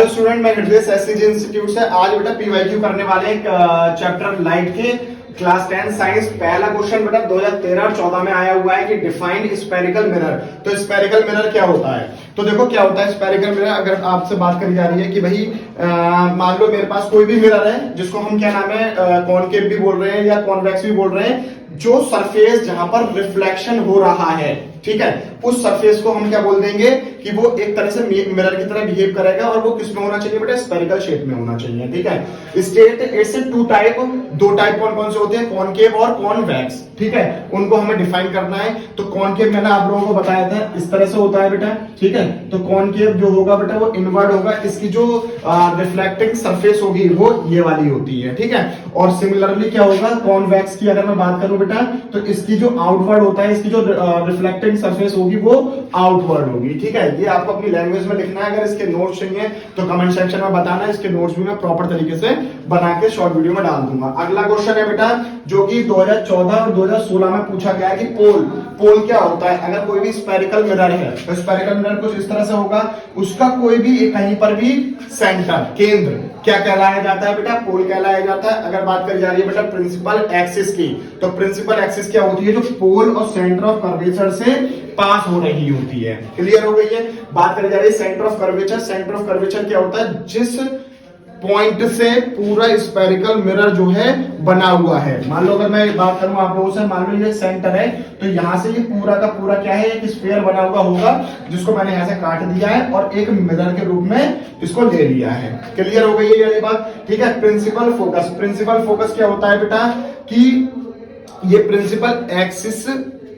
Hello student, मैं हृदय SCG institute से आज बेटा पीवाईक्यू करने वाले हैं चैप्टर लाइट के क्लास 10 साइंस। पहला क्वेश्चन बेटा 2013 और 14 में आया हुआ है कि डिफाइन स्फेरिकल मिरर। तो स्फेरिकल मिरर क्या होता है? तो देखो क्या होता है स्फेरिकल मिरर। अगर आपसे बात करी जा रही है कि भाई मान लो मेरे पास कोई भी मिरर है जिसको हम क्या नाम है कॉनकेव भी बोल रहे हैं या कॉन्वेक्स भी बोल रहे हैं, जो सरफेस जहां पर रिफ्लेक्शन हो रहा है, ठीक है, उस सरफेस को हम क्या बोल देंगे कि वो एक तरह से मिरर की तरह बिहेव करेगा और वो किस में होना चाहिए बेटा? स्फेरिकल शेप में होना चाहिए, ठीक है। स्टेट इट्स टू टाइप, दो टाइप कौन कौन से होते हैं? कॉनकेव और कॉन्वेक्स, ठीक है, उनको हमें डिफाइन करना है। तो कॉनकेव मैंने आप लोगों को बताया था इस तरह से होता है बेटा, ठीक है। तो कॉनकेव जो होगा बेटा वो इनवर्ड होगा, इसकी जो रिफ्लेक्टिंग सरफेस होगी वो ये वाली होती है, ठीक है। और सिमिलरली क्या होगा कॉन्वेक्स की अगर मैं बात करूं बेटा, तो इसकी जो आउटवर्ड होता है, इसकी जो रिफ्लेक्टिंग सरफेस होगी वो आउटवर्ड होगी, ठीक है। ये आपको अपनी लैंग्वेज में लिखना है। अगर इसके नोट्स चाहिए तो कमेंट सेक्शन में बताना, इसके नोट्स भी मैं प्रॉपर तरीके से बना के शॉर्ट वीडियो में डाल दूंगा। अगला क्वेश्चन है बेटा जो कि 2014 और 2016 में पूछा गया है कि पोल क्या होता है। अगर कोई भी स्फेरिकल मिरर है तो स्फेरिकल मिरर कुछ इस तरह से होगा, उसका कोई भी कहीं पर भी सेंटर, केंद्र क्या कहलाया जाता है बेटा? पोल कहलाया जाता है। अगर बात करी जा रही है बेटा प्रिंसिपल एक्सिस की, तो प्रिंसिपल एक्सिस क्या होती है? जो पोल और सेंटर ऑफ कर्वेचर से पास हो रही होती है। क्लियर हो गई है? बात करी जा रही है centre of curvature. Centre of curvature क्या होता है? जिस पॉइंट से पूरा स्फेरिकल मिरर जो है बना हुआ है। मान लो अगर मैं बात करूं आप लोगों से, मान लो ये सेंटर है, तो यहां से ये पूरा का पूरा क्या है? एक स्फीयर बना हुआ होगा जिसको मैंने यहां से काट दिया है और एक मिरर के रूप में इसको ले लिया है। क्लियर हो गई है ये बात, ठीक है। प्रिंसिपल फोकस, प्रिंसिपल फोकस क्या होता है बेटा कि ये प्रिंसिपल एक्सिस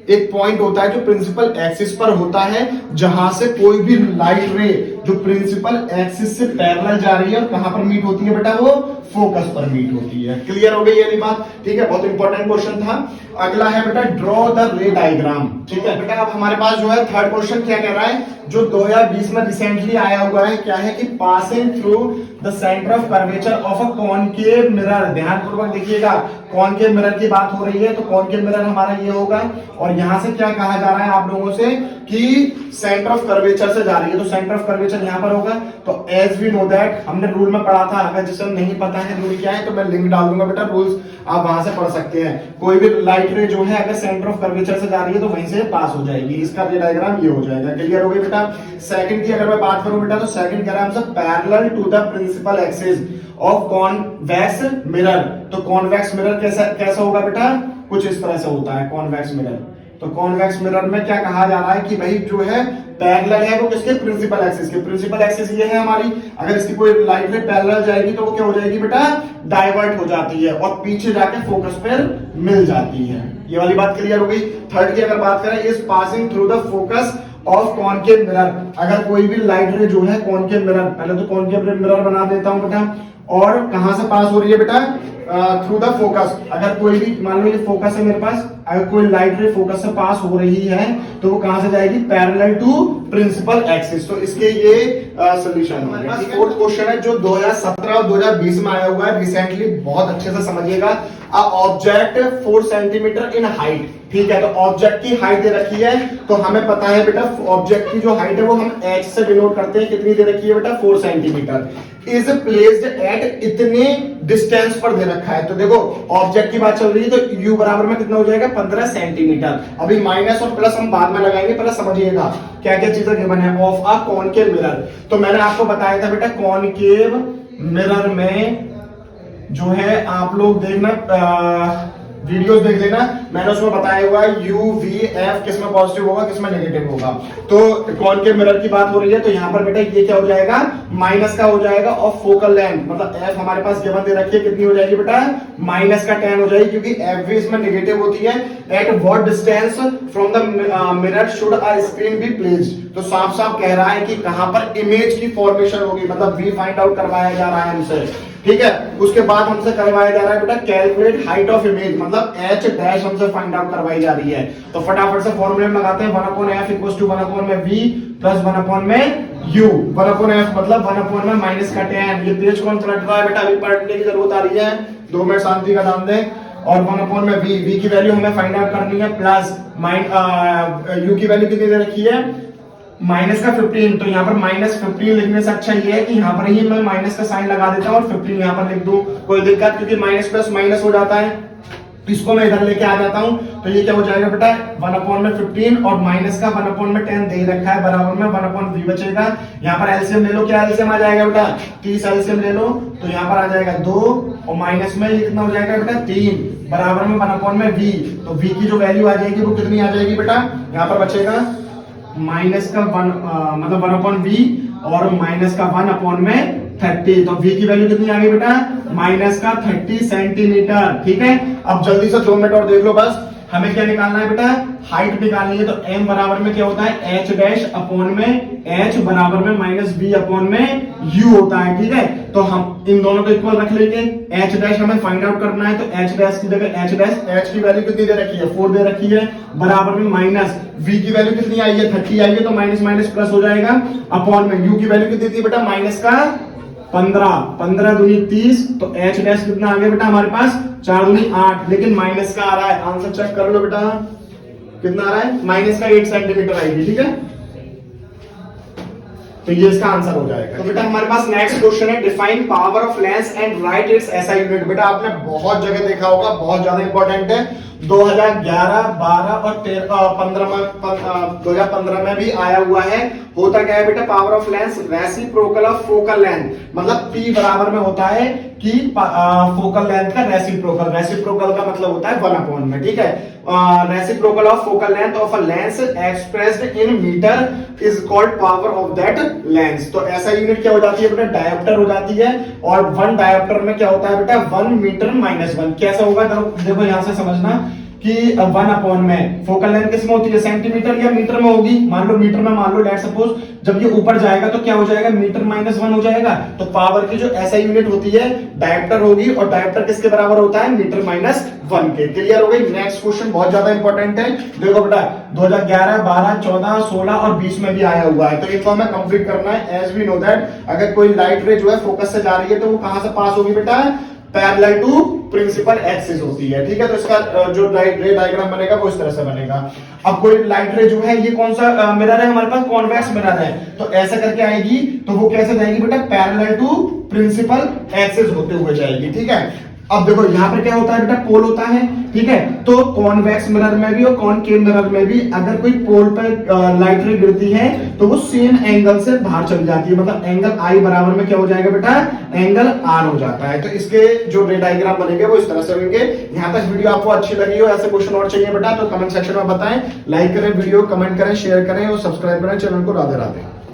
एक पॉइंट होता है जो प्रिंसिपल एक्सिस पर होता है, जहां से कोई भी लाइट रे जो प्रिंसिपल एक्सिस से पैरेलल जा रही है और कहां पर मीट होती है बेटा? वो फोकस पर मीट होती है। क्लियर हो गई ये बात, ठीक है। बहुत इंपॉर्टेंट क्वेश्चन था। अगला है बेटा ड्रॉ द रे डायग्राम, ठीक है बेटा। अब हमारे पास जो है थर्ड क्वेश्चन क्या कह रहा है, जो 2020 में रिसेंटली आया हुआ है, क्या है कि passing through the centre of curvature of a concave mirror. ध्यानपूर्वक देखिएगा, कॉनकेव मिरर की बात हो रही है, तो कॉनकेव मिरर हमारा ये होगा और यहां से क्या कहा जा रहा है आप लोगों से कि सेंटर ऑफ कर्वेचर से जा रही है, तो सेंटर ऑफ कर्वेचर यहां पर होगा। तो एज वी नो दैट, हमने रूल में पढ़ा था, अगर जिसे नहीं पता है रूल क्या है तो मैं लिंक डाल दूंगा बेटा, रूल्स आप वहां से पढ़ सकते हैं। कोई भी लाइट रे जो है अगर सेंटर ऑफ कर्वेचर से जा रही है तो वहीं से पास हो जाएगी, इसका रे डायग्राम ये हो जाएगा। क्लियर हो गई बेटा। सेकंड की अगर मैं बात करूं बेटा, तो सेकंड कह रहा है हमसे parallel to the principal axis of convex mirror. तो कॉन्वेक्स मिरर कैसा होगा बेटा? कुछ इस तरह से होता है कॉन्वेक्स मिरर। तो कॉन्वेक्स मिरर में क्या कहा जा रहा है कि भाई जो है पैरेलल है वो किसके? प्रिंसिपल एक्सिस के। प्रिंसिपल एक्सिस ये है हमारी, अगर इसकी कोई लाइट रे पैरेलल जाएगी तो वो क्या हो जाएगी बेटा? डाइवर्ट हो जाती है और पीछे जाके फोकस पर मिल जाती है। ये वाली बात क्लियर हो गई। थर्ड की अगर बात करें, is passing through the focus of concave mirror. अगर कोई भी लाइट रे जो है कॉनकेव मिरर, पहले तो कॉनकेव मिरर बना देता हूं बेटा, और कहां से पास हो रही है बेटा? Through the focus. अगर कोई भी मान लो ये फोकस है मेरे पास, अगर कोई लाइट रे फोकस से पास हो रही है तो वो कहां से जाएगी? Parallel to principal axis. तो इसके ये सॉल्यूशन होगा। फोर्थ क्वेश्चन है जो 2017 और 2020 में आया हुआ है रिसेंटली, बहुत अच्छे से समझिएगा। A object 4 centimetre in height, ठीक है। तो ऑब्जेक्ट की हाइट दे रखी है, तो हमें पता है बेटा ऑब्जेक्ट की जो हाइट है वो हम h से डिनोट करते हैं। कितनी दे रखी है बेटा? 4 सेंटीमीटर। इज प्लेस्ड एट इतने डिस्टेंस पर दे रखा है। तो देखो ऑब्जेक्ट की बात चल रही है, तो u बराबर में कितना हो जाएगा? 15 सेंटीमीटर। अभी माइनस और प्लस हम बाद में लगाएंगे, पहले समझिएगा क्या क्या चीजें गिवन है। ऑफ अ कॉनकेव मिरर, तो मैंने आपको बताया था बेटा कॉनकेव मिरर में जो है आप लोग देखना, वीडियोस देख लेना, मैंने उसमें बताया हुआ है यू वी एफ किसमें पॉजिटिव होगा किसमें नेगेटिव होगा। तो कॉनकेव मिरर की बात हो रही है, तो यहाँ पर बेटा ये क्या हो जाएगा? माइनस का हो जाएगा और फोकल लेंथ मतलब एफ हमारे पास गिवन दे रखी है, कितनी हो जाएगी बेटा? माइनस का 10 हो जाएगी, क्योंकि एफ भी इसमें नेगेटिव होती है। At what distance from the mirror should a screen be placed. तो साफ साफ कह रहा है कि कहां पर इमेज की फॉर्मेशन होगी, मतलब वी फाइंड आउट करवाया जा रहा है हमसे, ठीक है। उसके बाद हमसे करवाया जा रहा है बेटा कैलकुलेट हाइट ऑफ इमेज, मतलब h डैश हमसे फाइंड आउट करवाई जा रही है। तो फटाफट से फॉर्मूले में लगाते हैं 1/f equals to 1/v plus 1/u। 1/f मतलब 1/में माइनस का 10। ये पेज कौन पलट रहा है बेटा? अभी पलटने की जरूरत आ रही है, 2 मिनट शांति का नाम दें। और 1/v, v की वैल्यू हमें फाइंड आउट करनी है, प्लस u की वैल्यू कितनी दे रखी है? माइनस का 15, तो यहाँ पर -15 लिखने से अच्छा ये है कि यहाँ पर ही मैं माइनस का साइन लगा देता हूँ और 15 यहाँ पर लिख दूं, कोई दिक्कत, क्योंकि माइनस प्लस माइनस हो जाता है। तो इसको मैं इधर लेके आ जाता हूं, तो ये क्या हो जाएगा बेटा 1/15 और माइनस का 1/10 दे रखा है, बराबर में 1/v बचेगा। यहाँ पर एलसीएम ले लो, क्या एलसीएम आ जाएगा बेटा 30 एलसीएम ले लो, तो यहाँ पर आ जाएगा 2 और माइनस में ये कितना हो जाएगा बेटा 3 बराबर में 1/v। तो v की जो वैल्यू आ जाएगी वो कितनी आ जाएगी बेटा, यहाँ पर बचेगा माइनस का 1 मतलब 1/v और माइनस का 1/30। तो v की वैल्यू कितनी आ गई बेटा माइनस का 30 सेंटीमीटर। ठीक है, अब जल्दी से 2 मिनट और देख लो बस, हमें क्या निकालना है बेटा हाइट निकालनी है। तो m बराबर में क्या होता है h डैश अपॉन में h बराबर में माइनस b अपॉन में u होता है। ठीक है, तो हम इन दोनों को इक्वल रख लेंगे, h डैश हमें फाइंड आउट करना है, तो h डैश की जगह h डैश, h की वैल्यू कितनी दे रखी है 4 दे रखी है, बराबर में माइनस v की वैल्यू कितनी आई है 30 आई है, तो माइनस माइनस प्लस हो जाएगा, अपॉन में u की वैल्यू कितनी थी बेटा माइनस का 15 दूनी 30, तो h डैश कितना आ गया बेटा हमारे पास 4 दूनी 8, लेकिन माइनस का आ रहा है, आंसर चेक कर लो बेटा कितना आ रहा है माइनस का 8 सेंटीमीटर आएगी। ठीक है, तो ये इसका आंसर हो जाएगा। तो बेटा हमारे पास नेक्स्ट क्वेश्चन है, define power of lens and right it's SI unit. बेटा आपने बहुत जगह देखा होगा, बहुत ज्यादा इंपॉर्टेंट है, 2011, 12 और 2015 में भी आया हुआ है। होता क्या है बेटा power of lens reciprocal of focal length, मतलब P बराबर में होता है कि फोकल लेंथ का रेसिप्रोकल, रेसिप्रोकल का मतलब होता है 1/, में। ठीक है, reciprocal of focal length of a lens expressed in metre is called power of that lens. तो ऐसा यूनिट क्या हो जाती है बेटा डायोप्टर हो जाती है, और 1 डायोप्टर में क्या होता है बेटा 1 मीटर -1। कैसा होगा देखो यहां से समझना कि 1/, में फोकल लेंथ किसमें होती है सेंटीमीटर या मीटर में होगी, मान लो मीटर में, मान लो लेट्स सपोज जब ये ऊपर जाएगा तो क्या हो जाएगा मीटर -1 हो जाएगा। तो पावर की जो ऐसा यूनिट होती है डायोप्टर होगी, और डायोप्टर किसके बराबर होता है मीटर -1 के। क्लियर हो गई। नेक्स्ट क्वेश्चन बहुत ज्यादा इंपॉर्टेंट है, देखो बेटा 2011, 12, 14, 16 और 20 में भी आया हुआ है, तो इनको हमें कंप्लीट करना है। एज वी नो दैट अगर कोई लाइट रे जो है फोकस से जा रही है तो वो कहां से पास होगी बेटा पैरेलल टू प्रिंसिपल एक्सिस होती है। ठीक है, तो इसका जो रे डायग्राम बनेगा वो इस तरह से बनेगा। अब कोई लाइट रे जो है ये कौन सा मिरर है हमारे पास कॉन्वेक्स मिरर है, तो ऐसा करके आएगी, तो वो कैसे जाएगी बेटा पैरेलल टू प्रिंसिपल एक्सिस होते हुए जाएगी। ठीक है, अब देखो यहाँ पर क्या होता है बेटा पोल होता है। ठीक है, तो कॉन्वेक्स मिरर में भी और कॉनकेव मिरर में भी अगर कोई पोल पर लाइट रे गिरती है तो वो सेम एंगल से बाहर चली जाती है, मतलब एंगल आई बराबर में क्या हो जाएगा बेटा एंगल आर हो जाता है। तो इसके जो रे डायग्राम बनेंगे वो इस तरह से होंगे। यहाँ तक वीडियो आपको अच्छी लगी हो, ऐसे क्वेश्चन और चाहिए बेटा तो कमेंट सेक्शन में बताएं, लाइक करें वीडियो, कमेंट करें, शेयर करें और सब्सक्राइब करें चैनल को। राधे राधे।